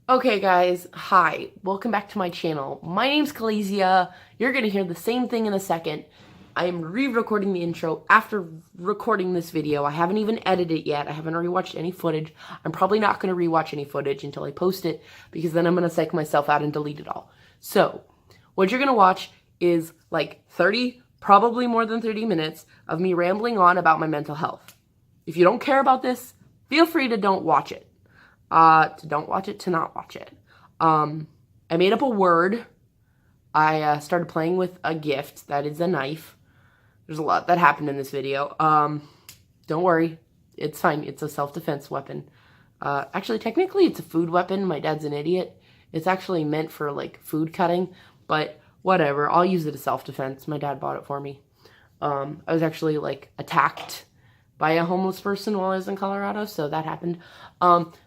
Okay guys, hi, welcome back to my channel. My name's Kalizia. You're gonna hear the same thing in a second. I am re-recording the intro after recording this video. I haven't even edited it yet. I haven't rewatched any footage. I'm probably not gonna rewatch any footage until I post it because then I'm gonna psych myself out and delete it all. So, what you're gonna watch is like 30, probably more than 30 minutes of me rambling on about my mental health. If you don't care about this, feel free to don't watch it. To don't watch it, to not watch it. I made up a word. I started playing with a gift that is a knife. There's a lot that happened in this video. Don't worry, it's fine. It's a self-defense weapon. Actually, technically, it's a food weapon. My dad's an idiot. It's actually meant for like food cutting, but whatever. I'll use it as self-defense. My dad bought it for me. I was actually like attacked by a homeless person while I was in Colorado, so that happened.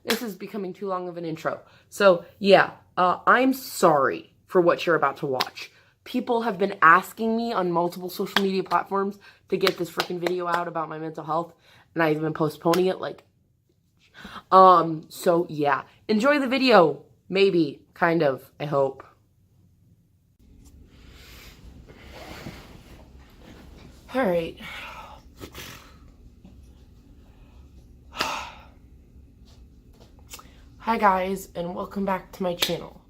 This is becoming too long of an intro. So, yeah, I'm sorry for what you're about to watch. People have been asking me on multiple social media platforms to get this freaking video out about my mental health, and I've been postponing it, so, yeah. Enjoy the video. Maybe. Kind of. I hope. Alright. Hi guys, and welcome back to my channel.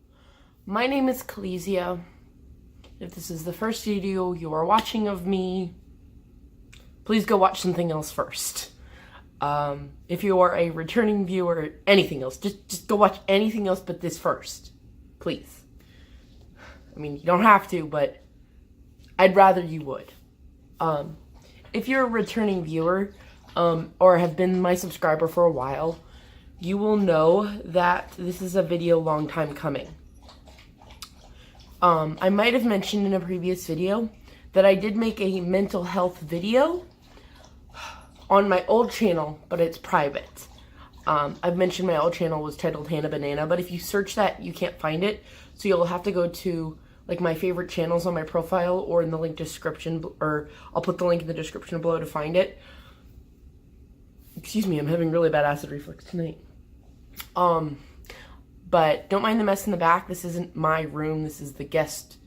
My name is Kalizia. If this is the first video you are watching of me, please go watch something else first. If you are a returning viewer, anything else, just go watch anything else but this first. Please. I mean, you don't have to, but I'd rather you would. If you're a returning viewer, or have been my subscriber for a while, you will know that this is a video long time coming. I might have mentioned in a previous video that I did make a mental health video on my old channel, but it's private. I've mentioned my old channel was titled Hannah Banana, but if you search that, you can't find it. So you'll have to go to like my favorite channels on my profile or in the link description, or I'll put the link in the description below to find it. Excuse me, I'm having really bad acid reflux tonight. But don't mind the mess in the back. This isn't my room. This is the guest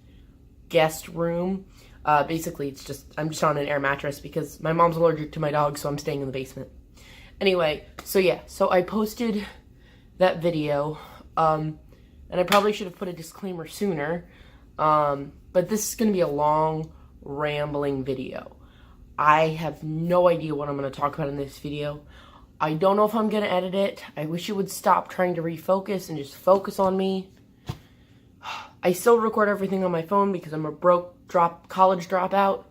room. Basically, I'm just on an air mattress because my mom's allergic to my dog, so I'm staying in the basement. Anyway, so yeah, so I posted that video, and I probably should have put a disclaimer sooner, but this is going to be a long, rambling video. I have no idea what I'm going to talk about in this video. I don't know if I'm going to edit it. I wish it would stop trying to refocus and just focus on me. I still record everything on my phone because I'm a college dropout.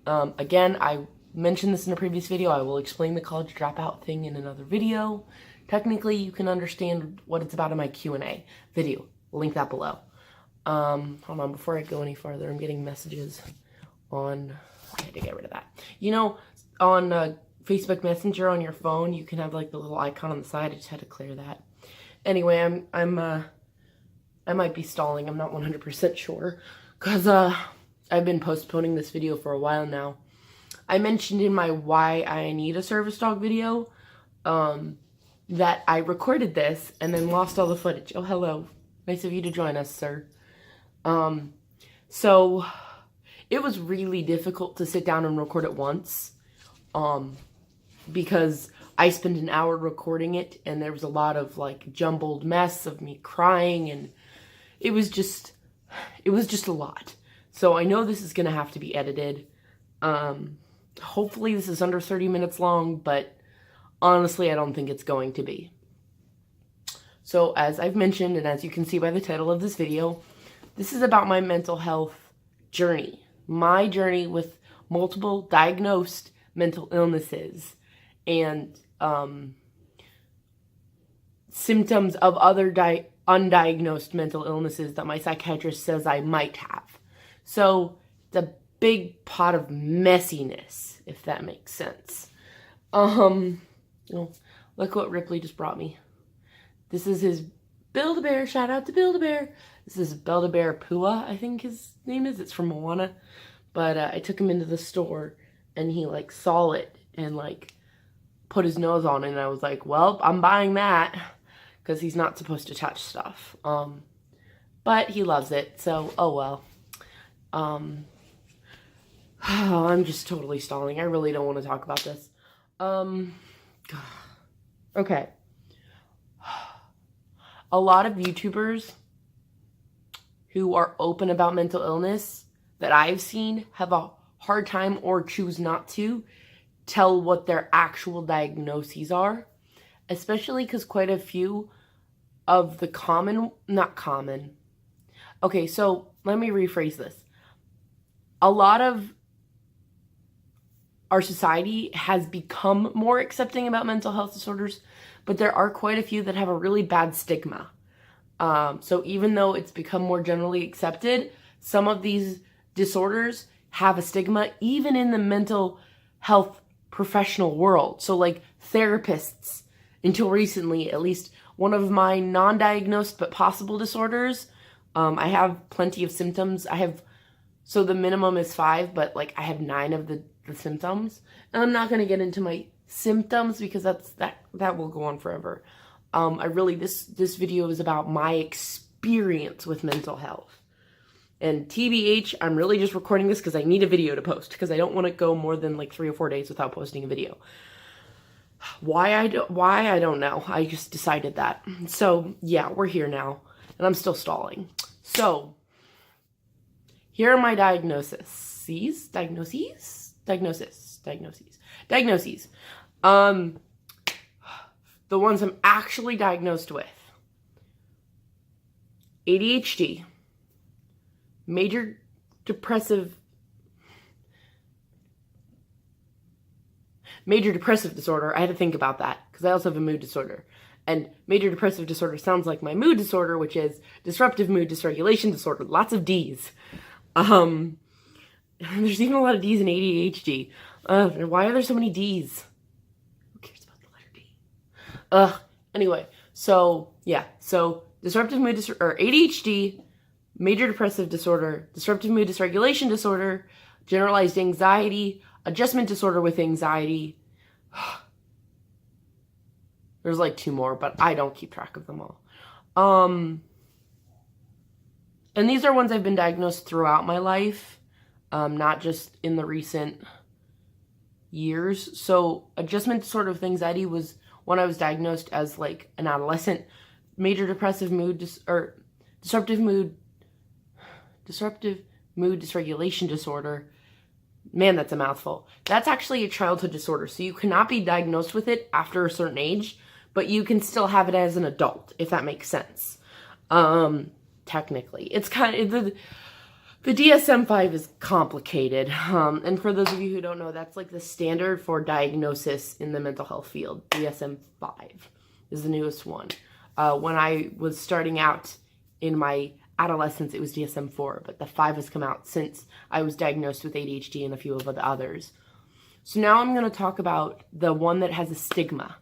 Again, I mentioned this in a previous video. I will explain the college dropout thing in another video. Technically, you can understand what it's about in my Q&A video. I'll link that below. Hold on, before I go any farther, I'm getting messages on... I had to get rid of that. You know, on Facebook Messenger on your phone, you can have like the little icon on the side. I just had to clear that. Anyway, I might be stalling. I'm not 100% sure because I've been postponing this video for a while now. I mentioned in my Why I Need a Service Dog video that I recorded this and then lost all the footage. Oh, hello. Nice of you to join us, sir. So it was really difficult to sit down and record it once. Because I spent an hour recording it and there was a lot of like jumbled mess of me crying, and it was just a lot. So I know this is going to have to be edited. Hopefully this is under 30 minutes long, but honestly, I don't think it's going to be. So as I've mentioned, and as you can see by the title of this video, this is about my mental health journey. My journey with multiple diagnosed mental illnesses and symptoms of other undiagnosed mental illnesses that my psychiatrist says I might have. So it's a big pot of messiness, if that makes sense. Oh, look what Ripley just brought me. This is his Build-A-Bear. Shout out to Build-A-Bear. This is Build-A-Bear Pua, I think his name is. It's from Moana. But I took him into the store and he like saw it and like put his nose on it, and I was like, well, I'm buying that because he's not supposed to touch stuff. But he loves it, so oh well. I'm just totally stalling. I really don't want to talk about this. Okay. A lot of YouTubers who are open about mental illness that I've seen have a hard time or choose not to tell what their actual diagnoses are, especially because quite a few of the okay, so let me rephrase this. A lot of our society has become more accepting about mental health disorders, but there are quite a few that have a really bad stigma. So even though it's become more generally accepted, some of these disorders have a stigma even in the mental health professional world. So like therapists, until recently, at least one of my non-diagnosed but possible disorders, I have plenty of symptoms. So the minimum is 5, but like I have 9 of the symptoms. And I'm not going to get into my symptoms because that will go on forever. This video is about my experience with mental health. And TBH, I'm really just recording this because I need a video to post, because I don't want to go more than like 3 or 4 days without posting a video. Why I don't know. I just decided that. So yeah, we're here now, and I'm still stalling. So here are my diagnoses. The ones I'm actually diagnosed with: ADHD, major depressive disorder. I had to think about that because I also have a mood disorder. And major depressive disorder sounds like my mood disorder, which is disruptive mood dysregulation disorder. Lots of D's. There's even a lot of D's in ADHD. Why are there so many D's? Who cares about the letter D? Anyway, so yeah. So disruptive mood disorder, or ADHD, major depressive disorder, disruptive mood dysregulation disorder, generalized anxiety, adjustment disorder with anxiety. There's like 2 more, but I don't keep track of them all. And these are ones I've been diagnosed throughout my life, not just in the recent years. So adjustment disorder with anxiety was when I was diagnosed as like an adolescent. Major depressive mood disruptive mood dysregulation disorder. Man, that's a mouthful. That's actually a childhood disorder. So you cannot be diagnosed with it after a certain age, but you can still have it as an adult, if that makes sense. Technically. It's kind of, the DSM-5 is complicated. And for those of you who don't know, that's like the standard for diagnosis in the mental health field. DSM-5 is the newest one. When I was starting out in my adolescence, it was DSM-4, but the 5 has come out since I was diagnosed with ADHD and a few of the others. So now I'm going to talk about the one that has a stigma.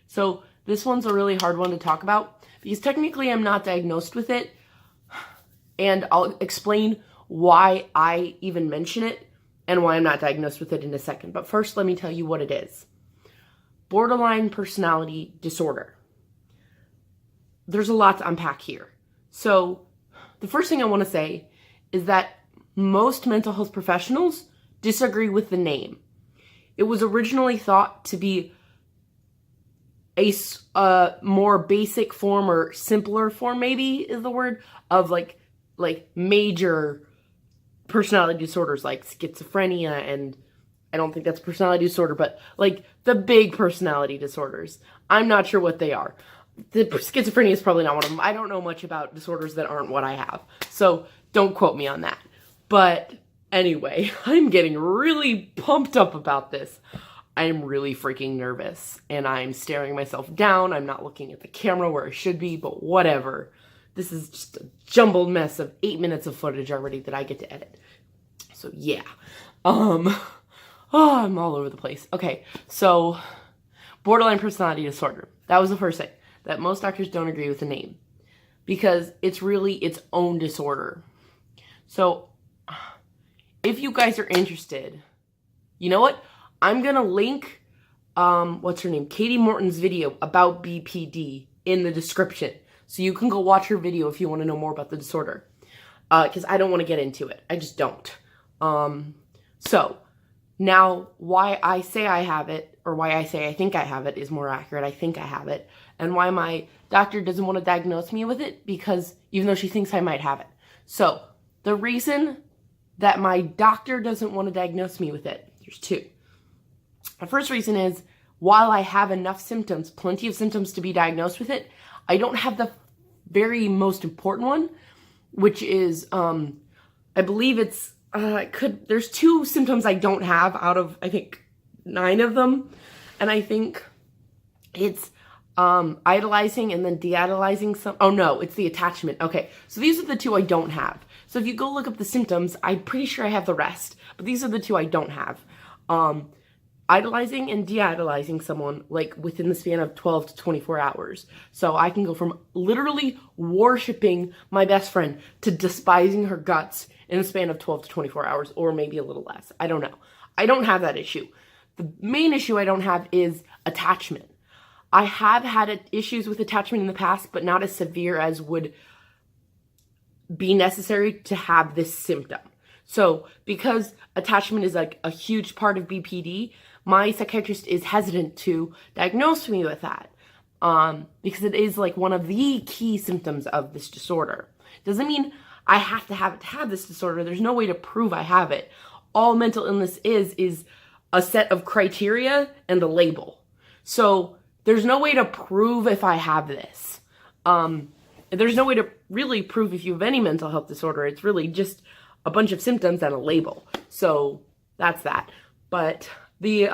So this one's a really hard one to talk about because technically I'm not diagnosed with it, and I'll explain why I even mention it and why I'm not diagnosed with it in a second. But first, let me tell you what it is. Borderline personality disorder. There's a lot to unpack here. So the first thing I want to say is that most mental health professionals disagree with the name. It was originally thought to be a more basic form, or simpler form maybe is the word, of like major personality disorders like schizophrenia, and I don't think that's a personality disorder, but like the big personality disorders. I'm not sure what they are. The schizophrenia is probably not one of them. I don't know much about disorders that aren't what I have, so don't quote me on that. But anyway, I'm getting really pumped up about this. I'm really freaking nervous, and I'm staring myself down. I'm not looking at the camera where I should be, but whatever. This is just a jumbled mess of 8 minutes of footage already that I get to edit. So yeah. I'm all over the place. Okay, so borderline personality disorder. That was the first thing. That most doctors don't agree with the name because it's really its own disorder. So if you guys are interested, you know what? I'm going to link what's her name? Katie Morton's video about BPD in the description. So you can go watch her video if you want to know more about the disorder. Because I don't want to get into it. I just don't. So, now, why I say I have it, or why I say I think I have it, is more accurate. I think I have it. And why my doctor doesn't want to diagnose me with it, because even though she thinks I might have it. So, the reason that my doctor doesn't want to diagnose me with it, there's two. The first reason is, while I have enough symptoms, plenty of symptoms to be diagnosed with it, I don't have the very most important one, which is, I believe it's, there's 2 symptoms I don't have out of, I think, 9 of them. And I think it's, idolizing and then de-idolizing some, oh no, it's the attachment. Okay, so these are the 2 I don't have. So if you go look up the symptoms, I'm pretty sure I have the rest, but these are the 2 I don't have. Idolizing and de-idolizing someone, like, within the span of 12 to 24 hours. So I can go from literally worshiping my best friend to despising her guts in the span of 12 to 24 hours, or maybe a little less. I don't know. I don't have that issue. The main issue I don't have is attachment. I have had issues with attachment in the past, but not as severe as would be necessary to have this symptom. So, because attachment is like a huge part of BPD, my psychiatrist is hesitant to diagnose me with that. Because it is like one of the key symptoms of this disorder. Doesn't mean I have to have it to have this disorder. There's no way to prove I have it. All mental illness is a set of criteria and a label. So, there's no way to prove if I have this. There's no way to really prove if you have any mental health disorder. It's really just a bunch of symptoms and a label. So that's that. But the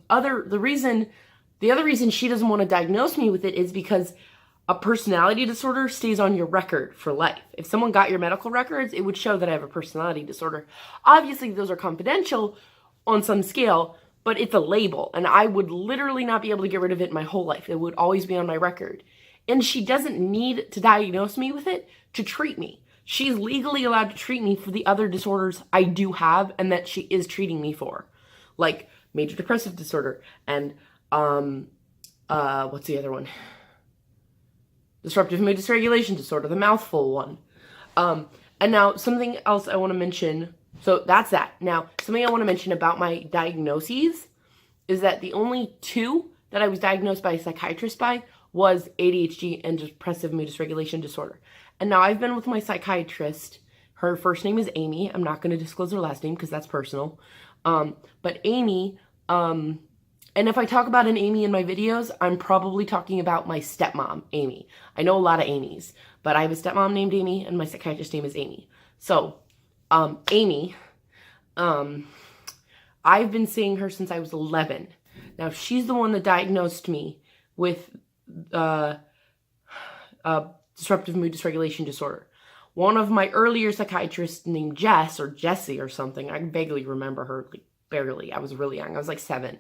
other reason she doesn't want to diagnose me with it is because a personality disorder stays on your record for life. If someone got your medical records, it would show that I have a personality disorder. Obviously, those are confidential on some scale, but it's a label, and I would literally not be able to get rid of it my whole life. It would always be on my record. And she doesn't need to diagnose me with it to treat me. She's legally allowed to treat me for the other disorders I do have and that she is treating me for. Like major depressive disorder and, what's the other one? Disruptive mood dysregulation disorder, the mouthful one. And now something else I want to mention. So that's that. Now, something I want to mention about my diagnoses is that the only 2 that I was diagnosed by a psychiatrist by was ADHD and depressive mood dysregulation disorder. And now I've been with my psychiatrist. Her first name is Amy. I'm not going to disclose her last name because that's personal. But Amy, and if I talk about an Amy in my videos, I'm probably talking about my stepmom, Amy. I know a lot of Amy's, but I have a stepmom named Amy and my psychiatrist's name is Amy. So, Amy, I've been seeing her since I was 11. Now, she's the one that diagnosed me with disruptive mood dysregulation disorder. One of my earlier psychiatrists named Jess, or Jessie or something, I vaguely remember her, like, barely. I was really young. I was like 7.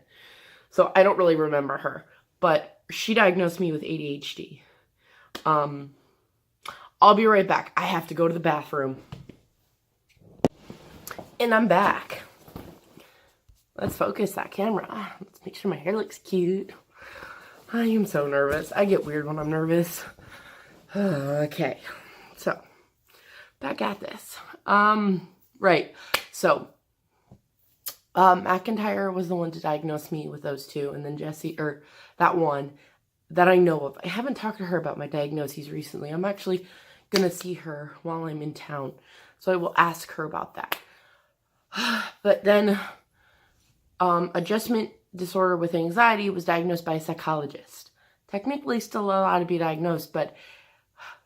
So I don't really remember her. But she diagnosed me with ADHD. I'll be right back. I have to go to the bathroom. And I'm back. Let's focus that camera. Let's make sure my hair looks cute. I am so nervous. I get weird when I'm nervous. Okay. So, back at this. Right. So, McIntyre was the one to diagnose me with those 2, and then Jessie, or that one that I know of. I haven't talked to her about my diagnoses recently. I'm actually going to see her while I'm in town, so I will ask her about that. But then, adjustment disorder with anxiety was diagnosed by a psychologist. Technically still allowed to be diagnosed, but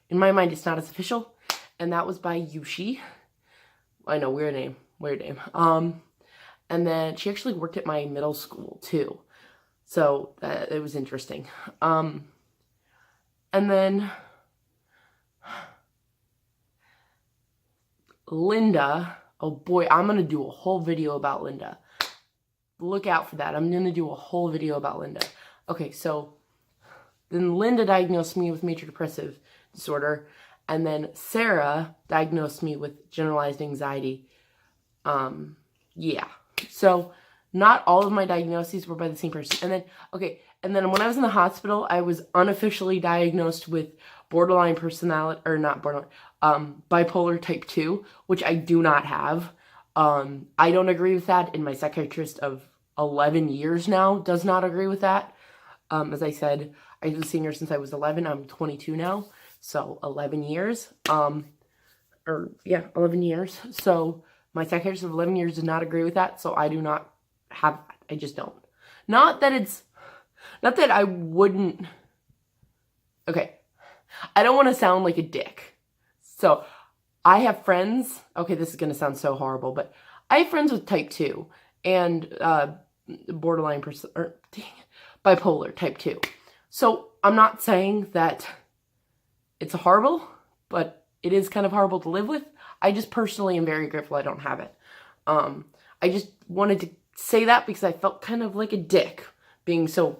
in my mind it's not as official. And that was by Yushi. I know, weird name. And then she actually worked at my middle school too. So it was interesting. And then Linda, oh boy, I'm going to do a whole video about Linda. Look out for that. I'm going to do a whole video about Linda. Okay, so then Linda diagnosed me with major depressive disorder. And then Sarah diagnosed me with generalized anxiety. Yeah. So not all of my diagnoses were by the same person. And then, okay, and then when I was in the hospital, I was unofficially diagnosed with borderline personality, or not borderline, bipolar type 2, which I do not have. I don't agree with that, and my psychiatrist of 11 years now does not agree with that. As I said, I've been seeing her since I was 11. I'm 22 now, so 11 years. 11 years. So my psychiatrist of 11 years does not agree with that, so I do not have, I just don't. Not that I wouldn't, okay, I don't want to sound like a dick. So I have friends, okay, this is going to sound so horrible, but I have friends with type 2 and borderline bipolar type 2. So I'm not saying that it's horrible, but it is kind of horrible to live with. I just personally am very grateful I don't have it. I just wanted to say that because I felt kind of like a dick being so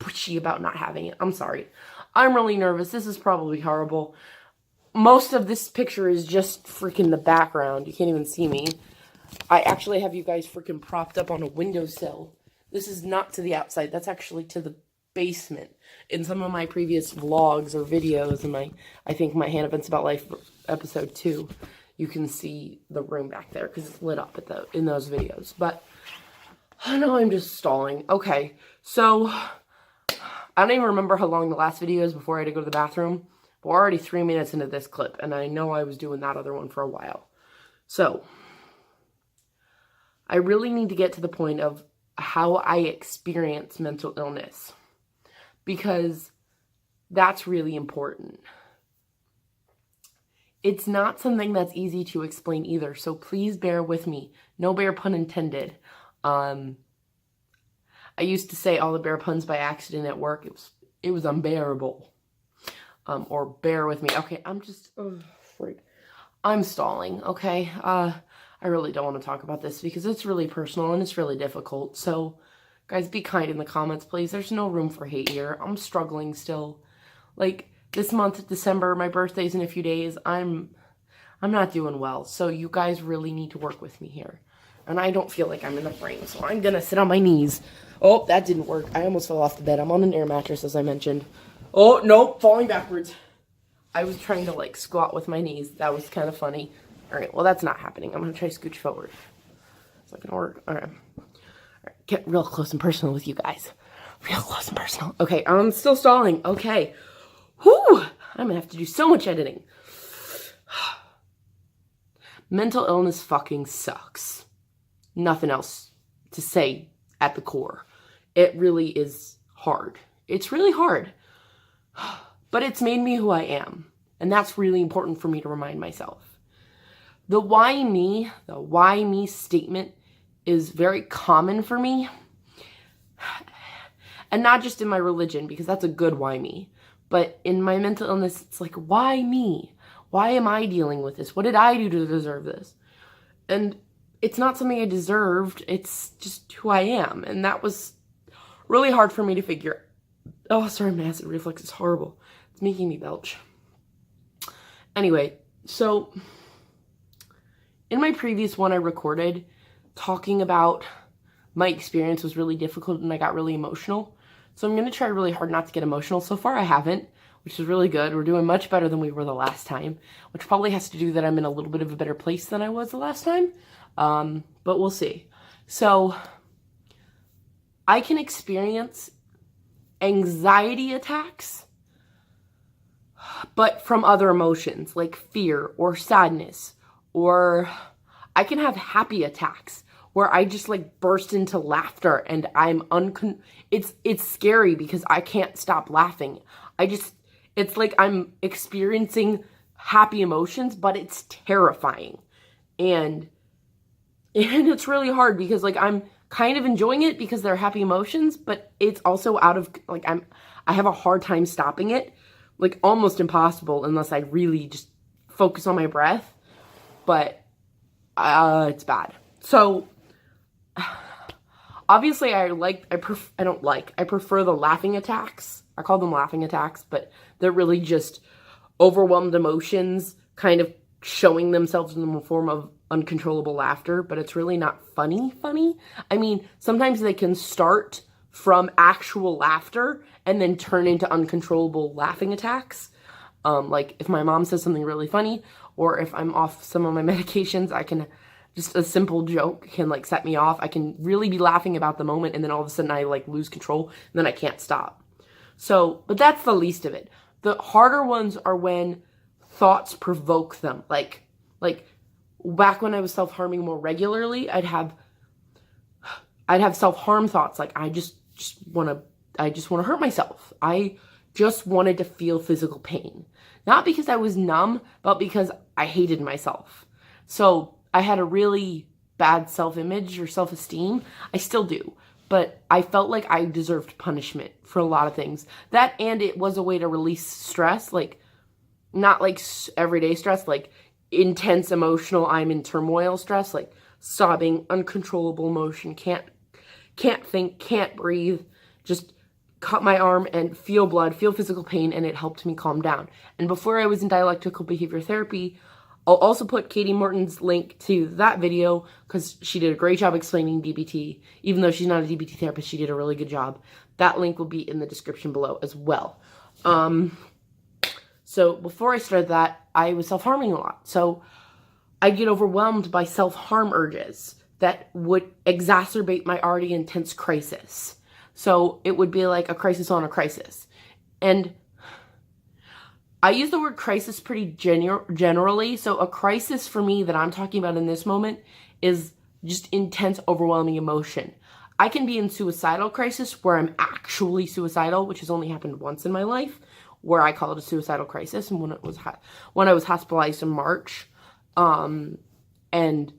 pushy about not having it. I'm sorry. I'm really nervous. This is probably horrible. Most of this picture is just freaking the background. You can't even see me. I actually have you guys freaking propped up on a windowsill. This is not to the outside. That's actually to the basement. In some of my previous vlogs or videos, and I think my Hannah Vents About Life episode 2, you can see the room back there because it's lit up in those videos. But I know I'm just stalling. Okay, so I don't even remember how long the last video is before I had to go to the bathroom. But we're already 3 minutes into this clip, and I know I was doing that other one for a while. So I really need to get to the point of how I experience mental illness, because that's really important. It's not something that's easy to explain either, so please bear with me. No bear pun intended. I used to say all the bear puns by accident at work. It was unbearable. Or bear with me. Okay, I'm just, I'm stalling, okay? I really don't want to talk about this because it's really personal and it's really difficult. So, guys, be kind in the comments, please. There's no room for hate here. I'm struggling still. Like, this month, December, my birthday's in a few days. I'm not doing well. So, you guys really need to work with me here. And I don't feel like I'm in the frame, so I'm gonna sit on my knees. Oh, that didn't work. I almost fell off the bed. I'm on an air mattress, as I mentioned. Oh, nope, falling backwards. I was trying to, like, squat with my knees. That was kind of funny. All right, well, that's not happening. I'm going to try to scooch forward. It's not going to work. All right. Get real close and personal with you guys. Real close and personal. Okay, I'm still stalling. Okay. Whew. I'm going to have to do so much editing. Mental illness fucking sucks. Nothing else to say at the core. It really is hard. It's really hard. But it's made me who I am. And that's really important for me to remind myself. The why me statement is very common for me. And not just in my religion, because that's a good why me. But in my mental illness, it's like, why me? Why am I dealing with this? What did I do to deserve this? And it's not something I deserved. It's just who I am. And that was really hard for me to figure. Oh, sorry, my acid reflux is horrible. It's making me belch. Anyway, so in my previous one I recorded, talking about my experience was really difficult and I got really emotional. So I'm going to try really hard not to get emotional. So far I haven't, which is really good. We're doing much better than we were the last time, which probably has to do that I'm in a little bit of a better place than I was the last time. But we'll see. So I can experience anxiety attacks, but from other emotions like fear or sadness, or I can have happy attacks where I just like burst into laughter and I'm it's scary because I can't stop laughing. It's like I'm experiencing happy emotions, but it's terrifying. And it's really hard because like I'm kind of enjoying it because they're happy emotions, but it's also out of, like, I have a hard time stopping it, like almost impossible unless I really just focus on my breath, but it's bad. So obviously I prefer the laughing attacks. I call them laughing attacks, but they're really just overwhelmed emotions kind of showing themselves in the form of uncontrollable laughter, but it's really not funny. I mean, sometimes they can start from actual laughter and then turn into uncontrollable laughing attacks. Like if my mom says something really funny, or if I'm off some of my medications, I can just a simple joke can like set me off. I can really be laughing about the moment, and then all of a sudden I like lose control, and then I can't stop. So, but that's the least of it. The harder ones are when thoughts provoke them. Like back when I was self-harming more regularly, I'd have self-harm thoughts. Like I just want to hurt myself. I just wanted to feel physical pain. Not because I was numb, but because I hated myself. So I had a really bad self-image or self-esteem. I still do. But I felt like I deserved punishment for a lot of things. That, and it was a way to release stress. Like, not like everyday stress, like intense emotional, I'm in turmoil stress, like sobbing, uncontrollable emotion, can't think, can't breathe, just cut my arm and feel blood, feel physical pain, and it helped me calm down. And before I was in dialectical behavior therapy, I'll also put Katie Morton's link to that video because she did a great job explaining DBT. Even though she's not a DBT therapist, she did a really good job. That link will be in the description below as well. So before I started that, I was self-harming a lot. So I'd get overwhelmed by self-harm urges that would exacerbate my already intense crisis. So it would be like a crisis on a crisis. And I use the word crisis pretty generally. So a crisis for me that I'm talking about in this moment is just intense, overwhelming emotion. I can be in suicidal crisis where I'm actually suicidal, which has only happened once in my life, where I call it a suicidal crisis. And when I was hospitalized in March, and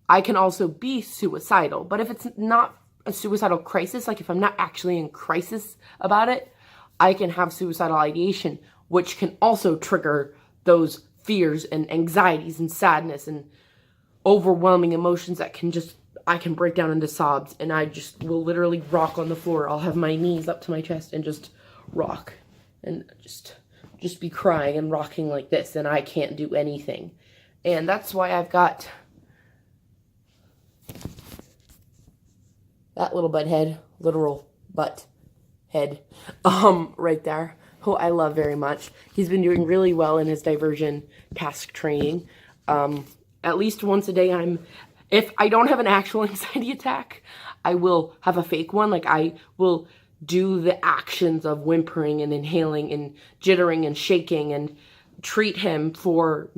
I can also be suicidal. But if it's not a suicidal crisis, like if I'm not actually in crisis about it, I can have suicidal ideation, which can also trigger those fears and anxieties and sadness and overwhelming emotions that I can break down into sobs, and I just will literally rock on the floor. I'll have my knees up to my chest and just rock and just be crying and rocking like this, and I can't do anything. And that's why I've got that little butt head, literal butt head, right there, who I love very much. He's been doing really well in his diversion task training. At least once a day, if I don't have an actual anxiety attack, I will have a fake one. Like I will do the actions of whimpering and inhaling and jittering and shaking and treat him for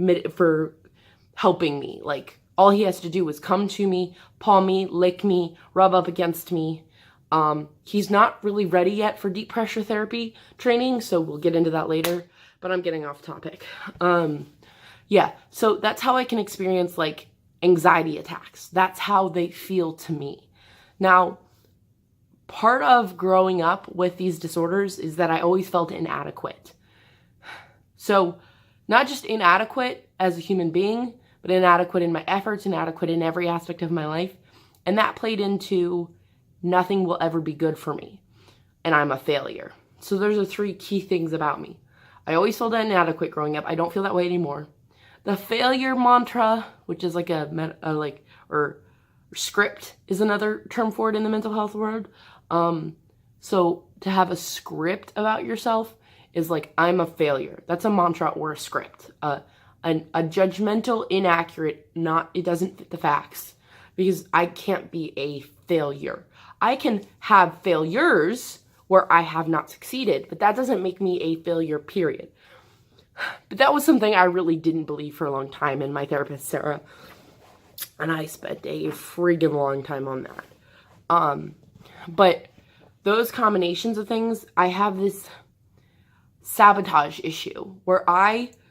helping me. Like all he has to do is come to me, paw me, lick me, rub up against me. He's not really ready yet for deep pressure therapy training, so we'll get into that later, but I'm getting off topic. Yeah, so that's how I can experience like anxiety attacks. That's how they feel to me. Now, part of growing up with these disorders is that I always felt inadequate. So not just inadequate as a human being, but inadequate in my efforts, inadequate in every aspect of my life. And that played into nothing will ever be good for me, and I'm a failure. So those are three key things about me. I always felt inadequate growing up. I don't feel that way anymore. The failure mantra, which is like or script is another term for it in the mental health world. So to have a script about yourself is like, I'm a failure. That's a mantra or a script. A judgmental, inaccurate, it doesn't fit the facts, because I can't be a failure. I can have failures where I have not succeeded, but that doesn't make me a failure, period. But that was something I really didn't believe for a long time, and my therapist, Sarah, and I spent a friggin' long time on that. But those combinations of things, I have this sabotage issue where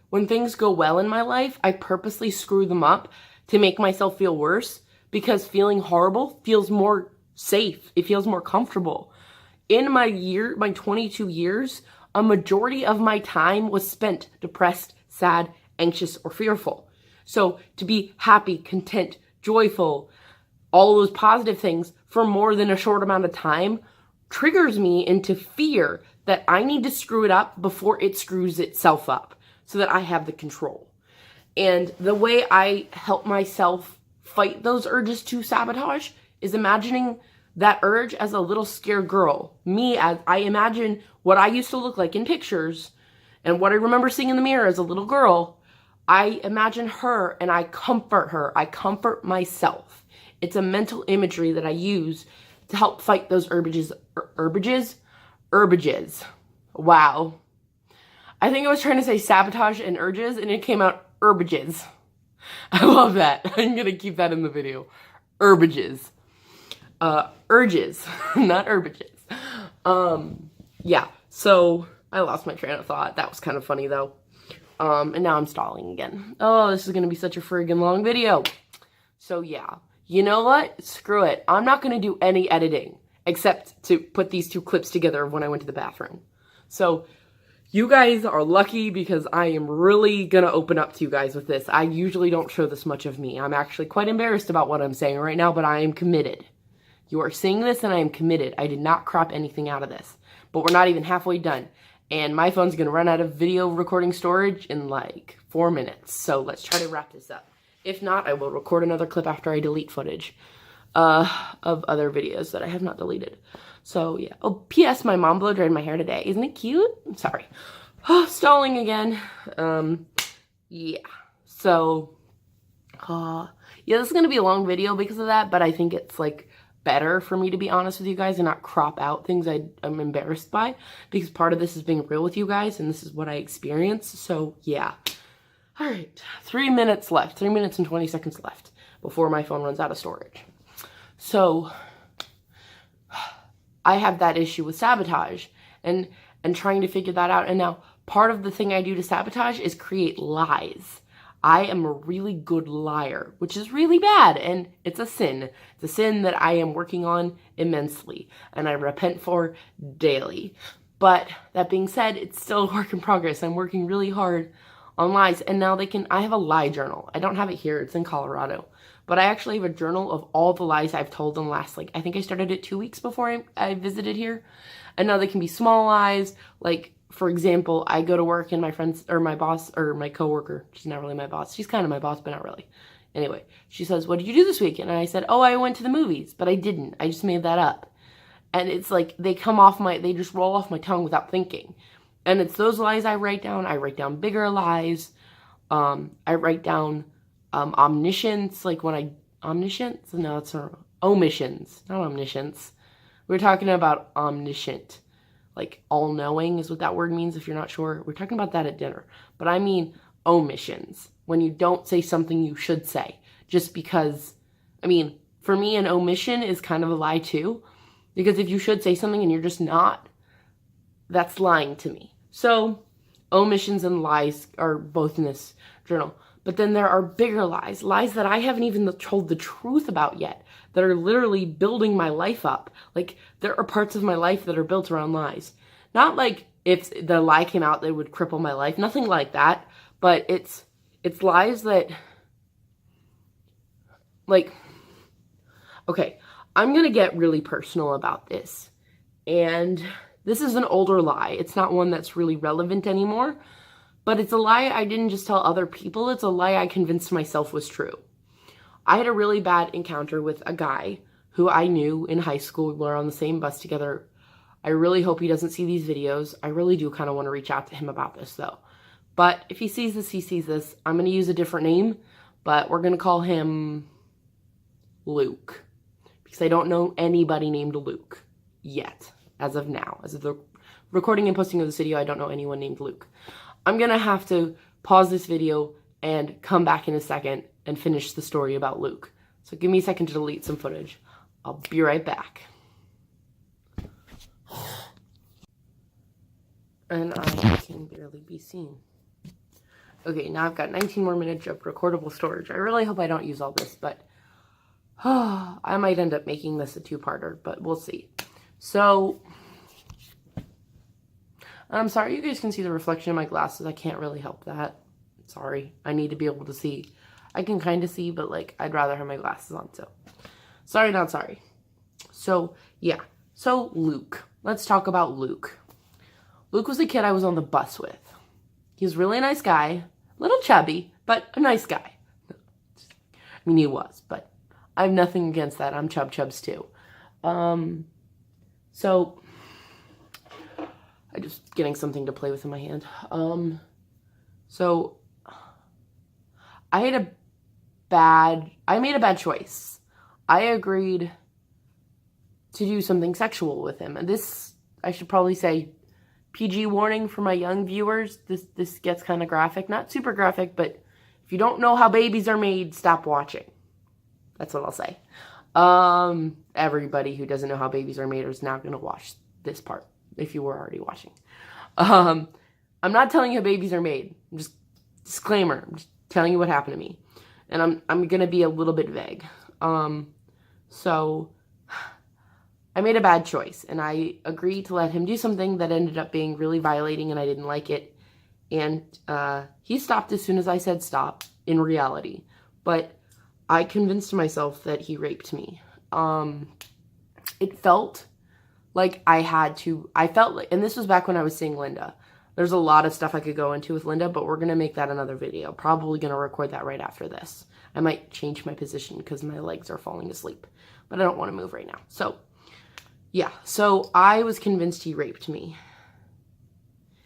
when things go well in my life, I purposely screw them up to make myself feel worse, because feeling horrible feels more safe. It feels more comfortable. In my 22 years, a majority of my time was spent depressed, sad, anxious, or fearful. So to be happy, content, joyful, all those positive things for more than a short amount of time triggers me into fear that I need to screw it up before it screws itself up so that I have the control. And the way I help myself fight those urges to sabotage is imagining that urge as a little scared girl. Me, as I imagine what I used to look like in pictures and what I remember seeing in the mirror as a little girl. I imagine her and I comfort her. I comfort myself. It's a mental imagery that I use to help fight those urges. Wow. I think I was trying to say sabotage and urges and it came out urbages. I love that. I'm going to keep that in the video. Urbages. Urges, not urbages. Yeah, so I lost my train of thought. That was kind of funny though. And now I'm stalling again. Oh, this is going to be such a friggin' long video. So yeah, you know what? Screw it. I'm not going to do any editing except to put these two clips together of when I went to the bathroom. So you guys are lucky because I am really going to open up to you guys with this. I usually don't show this much of me. I'm actually quite embarrassed about what I'm saying right now, but I am committed. You are seeing this and I am committed. I did not crop anything out of this, but we're not even halfway done. And my phone's going to run out of video recording storage in like 4 minutes. So let's try to wrap this up. If not, I will record another clip after I delete footage of other videos that I have not deleted. So yeah. Oh, P.S. My mom blow dried my hair today. Isn't it cute? I'm sorry. Oh, stalling again. Yeah. So, yeah, this is going to be a long video because of that, but I think it's like better for me to be honest with you guys and not crop out things I'm embarrassed by, because part of this is being real with you guys and this is what I experienced. So yeah. All right. 3 minutes left. 3 minutes and 20 seconds left before my phone runs out of storage. So I have that issue with sabotage and trying to figure that out. And now part of the thing I do to sabotage is create lies. I am a really good liar, which is really bad, and it's a sin. It's a sin that I am working on immensely, and I repent for daily. But that being said, it's still a work in progress. I'm working really hard on lies, and now I have a lie journal. I don't have it here, it's in Colorado. But I actually have a journal of all the lies I've told in the last, I think I started it 2 weeks before I visited here. And now they can be small lies, like, for example, I go to work and my friends, or my boss, or my coworker, she's not really my boss. She's kind of my boss, but not really. Anyway, she says, "What did you do this weekend?" And I said, "Oh, I went to the movies," but I didn't. I just made that up. And it's like, they just roll off my tongue without thinking. And it's those lies I write down. I write down bigger lies. I write down, omniscience, like when omniscience? No, it's omissions, not omniscience. We're talking about omniscient. Like all-knowing is what that word means if you're not sure. We're talking about that at dinner. But I mean omissions, when you don't say something you should say. Just because, I mean, for me an omission is kind of a lie too. Because if you should say something and you're just not, that's lying to me. So omissions and lies are both in this journal. But then there are bigger lies. Lies that I haven't even told the truth about yet. That are literally building my life up. Like, there are parts of my life that are built around lies. Not like if the lie came out that would cripple my life. Nothing like that. But it's lies that, like, okay, I'm going to get really personal about this. And this is an older lie. It's not one that's really relevant anymore. But it's a lie I didn't just tell other people. It's a lie I convinced myself was true. I had a really bad encounter with a guy who I knew in high school. We were on the same bus together. I really hope he doesn't see these videos. I really do kind of want to reach out to him about this though. But if he sees this, he sees this. I'm going to use a different name, but we're going to call him Luke. Because I don't know anybody named Luke yet, as of now. As of the recording and posting of this video, I don't know anyone named Luke. I'm going to have to pause this video and come back in a second and finish the story about Luke. So give me a second to delete some footage. I'll be right back. And I can barely be seen. Okay, now I've got 19 more minutes of recordable storage. I really hope I don't use all this, but I might end up making this a two-parter, but we'll see. So, I'm sorry you guys can see the reflection in my glasses. I can't really help that. Sorry. I need to be able to see. I can kind of see, but like, I'd rather have my glasses on, so. Sorry, not sorry. So, yeah. So, Luke. Let's talk about Luke. Luke was a kid I was on the bus with. He was a really nice guy. Little chubby, but a nice guy. I mean, he was, but I have nothing against that. I'm chubs too. So I'm just getting something to play with in my hand. So I made a bad choice. I agreed to do something sexual with him. And this, I should probably say, PG warning for my young viewers. This gets kind of graphic. Not super graphic, but if you don't know how babies are made, stop watching. That's what I'll say. Everybody who doesn't know how babies are made is now going to watch this part, if you were already watching. I'm not telling you how babies are made. I'm just, disclaimer, I'm just telling you what happened to me. And I'm going to be a little bit vague. So I made a bad choice, and I agreed to let him do something that ended up being really violating, and I didn't like it. And he stopped as soon as I said stop, in reality. But I convinced myself that he raped me. It felt like I felt like, and this was back when I was seeing Linda. There's a lot of stuff I could go into with Linda, but we're going to make that another video. Probably going to record that right after this. I might change my position because my legs are falling asleep, but I don't want to move right now. So, yeah. So I was convinced he raped me.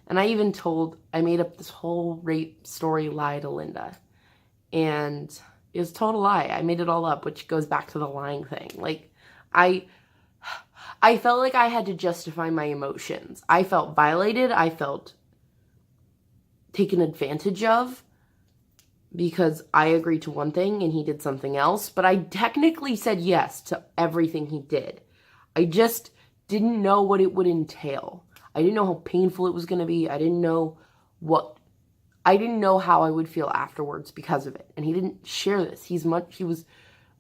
And I made up this whole rape story lie to Linda. And it was a total lie. I made it all up, which goes back to the lying thing. Like, I felt like I had to justify my emotions. I felt violated. I felt taken advantage of because I agreed to one thing and he did something else. But I technically said yes to everything he did. I just didn't know what it would entail. I didn't know how painful it was going to be. I didn't know how I would feel afterwards because of it. And he didn't share this. He was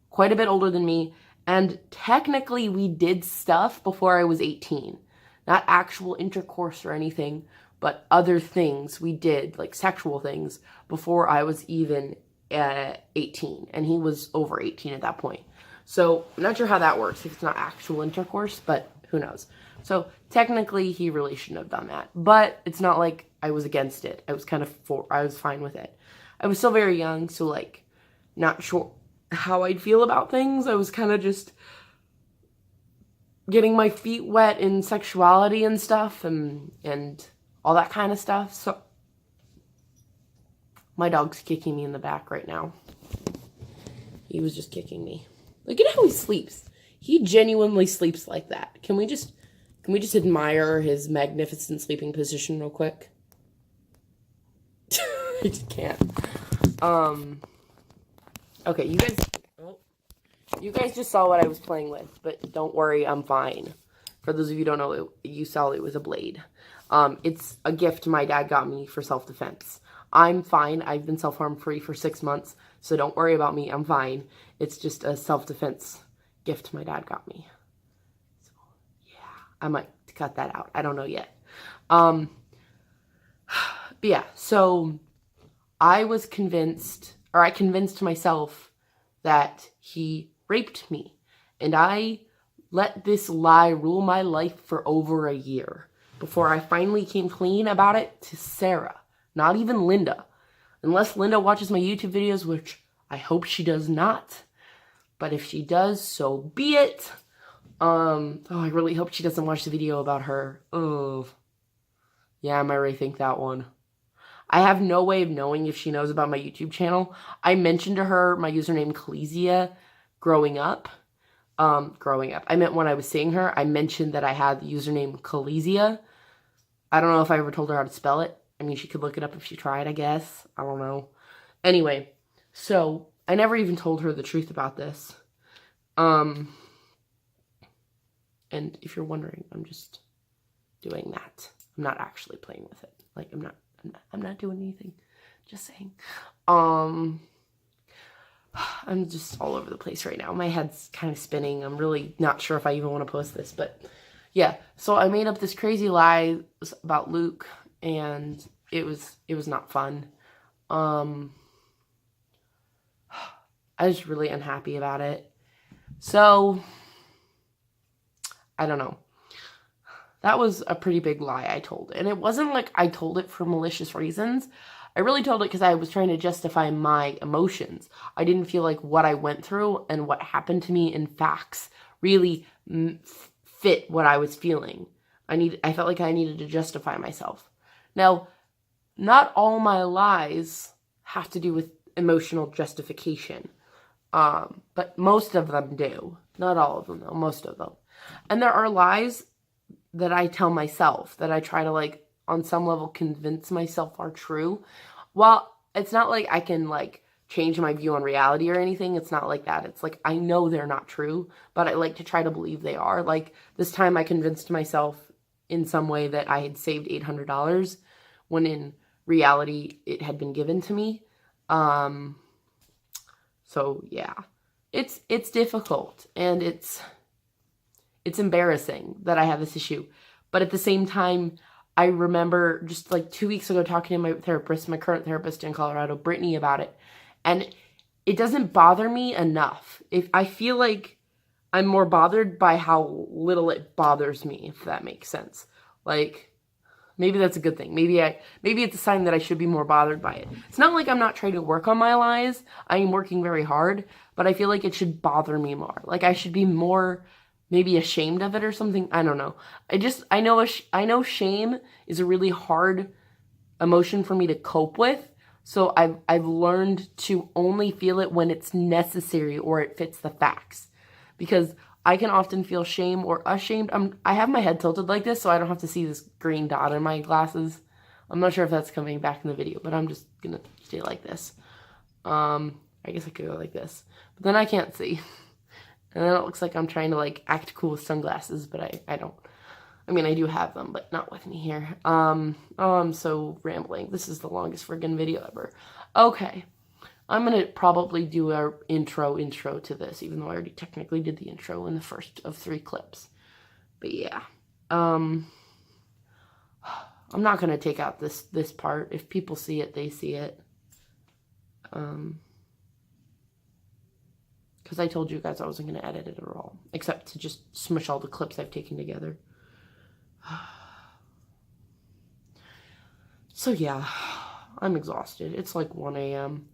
quite a bit older than me. And technically we did stuff before I was 18. Not actual intercourse or anything, but other things we did, like sexual things, before I was even 18. And he was over 18 at that point. So I'm not sure how that works if it's not actual intercourse, but who knows. So technically he really shouldn't have done that. But it's not like I was against it. I was I was fine with it. I was still very young, so like not sure how I'd feel about things. I was kind of just getting my feet wet in sexuality and stuff and all that kind of stuff. So my dog's kicking me in the back right now. He was just kicking me. Look at how he sleeps. He genuinely sleeps like that. Can we just admire his magnificent sleeping position real quick? I just can't. Okay, you guys just saw what I was playing with, but don't worry, I'm fine. For those of you who don't know, you saw it was a blade. It's a gift my dad got me for self-defense. I'm fine. I've been self-harm free for 6 months, so don't worry about me. I'm fine. It's just a self-defense gift my dad got me. So, yeah, I might cut that out. I don't know yet. But yeah, so I convinced myself that he raped me. And I let this lie rule my life for over a year before I finally came clean about it to Sarah. Not even Linda. Unless Linda watches my YouTube videos, which I hope she does not. But if she does, so be it. I really hope she doesn't watch the video about her. Oh. Yeah, I might rethink that one. I have no way of knowing if she knows about my YouTube channel. I mentioned to her my username Khalesia growing up. I meant when I was seeing her, I mentioned that I had the username Khalesia. I don't know if I ever told her how to spell it. I mean, she could look it up if she tried, I guess. I don't know. Anyway, so I never even told her the truth about this. And if you're wondering, I'm just doing that. I'm not actually playing with it. Like, I'm not doing anything. Just saying. I'm just all over the place right now. My head's kind of spinning. I'm really not sure if I even want to post this, but yeah. So I made up this crazy lie about Luke, and it was not fun. I was really unhappy about it. So I don't know. That was a pretty big lie I told. And it wasn't like I told it for malicious reasons. I really told it because I was trying to justify my emotions. I didn't feel like what I went through and what happened to me in facts really fit what I was feeling. I felt like I needed to justify myself. Now, not all my lies have to do with emotional justification. But most of them do. Not all of them, though. Most of them. And there are lies that I tell myself that I try to, like, on some level convince myself are true. While it's not like I can, like, change my view on reality or anything. It's not like that. It's like I know they're not true, but I like to try to believe they are. Like this time I convinced myself in some way that I had saved $800 when in reality it had been given to me. So yeah, it's difficult and it's embarrassing that I have this issue. But at the same time, I remember just like 2 weeks ago talking to my therapist, my current therapist in Colorado, Brittany, about it. And it doesn't bother me enough. If I feel like I'm more bothered by how little it bothers me, if that makes sense. Like, maybe that's a good thing. Maybe it's a sign that I should be more bothered by it. It's not like I'm not trying to work on my lies. I am working very hard, but I feel like it should bother me more. Like I should be more maybe ashamed of it or something. I don't know. I know shame is a really hard emotion for me to cope with. So I've learned to only feel it when it's necessary or it fits the facts. Because I can often feel shame or ashamed. I have my head tilted like this so I don't have to see this green dot in my glasses. I'm not sure if that's coming back in the video, but I'm just gonna stay like this. I guess I could go like this. But then I can't see. And then it looks like I'm trying to like act cool with sunglasses, but I don't. I mean, I do have them, but not with me here. Oh, I'm so rambling. This is the longest friggin' video ever. Okay. I'm going to probably do our intro to this, even though I already technically did the intro in the first of 3 clips. But yeah. I'm not going to take out this part. If people see it, they see it. Because I told you guys I wasn't going to edit it at all. Except to just smush all the clips I've taken together. So yeah, I'm exhausted. It's like 1 a.m.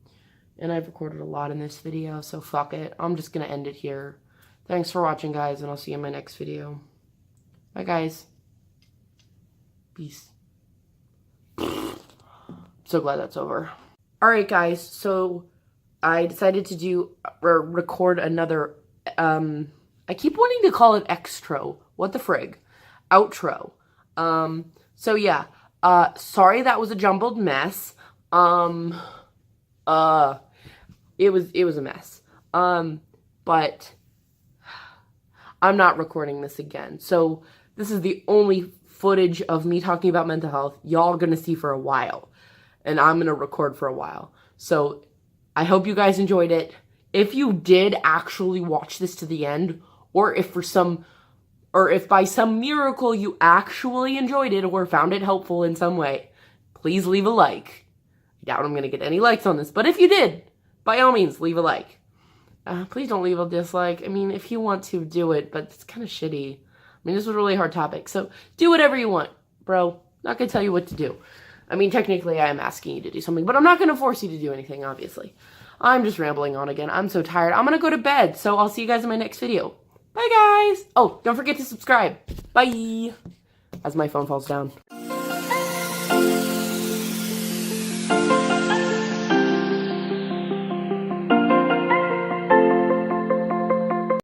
and I've recorded a lot in this video, so fuck it. I'm just gonna end it here. Thanks for watching, guys, and I'll see you in my next video. Bye, guys. Peace. So glad that's over. Alright, guys, so I decided to do or record another, I keep wanting to call it extro. What the frig? Outro. So yeah, sorry that was a jumbled mess. It was a mess. But I'm not recording this again. So this is the only footage of me talking about mental health y'all gonna see for a while. And I'm gonna record for a while. So I hope you guys enjoyed it. If you did actually watch this to the end, or if by some miracle you actually enjoyed it or found it helpful in some way, please leave a like. I doubt I'm going to get any likes on this, but if you did, by all means, leave a like. Please don't leave a dislike. I mean, if you want to, do it, but it's kind of shitty. I mean, this was a really hard topic, so do whatever you want, bro. Not going to tell you what to do. I mean, technically, I am asking you to do something, but I'm not going to force you to do anything, obviously. I'm just rambling on again. I'm so tired. I'm going to go to bed, so I'll see you guys in my next video. Bye, guys. Oh, don't forget to subscribe. Bye. As my phone falls down.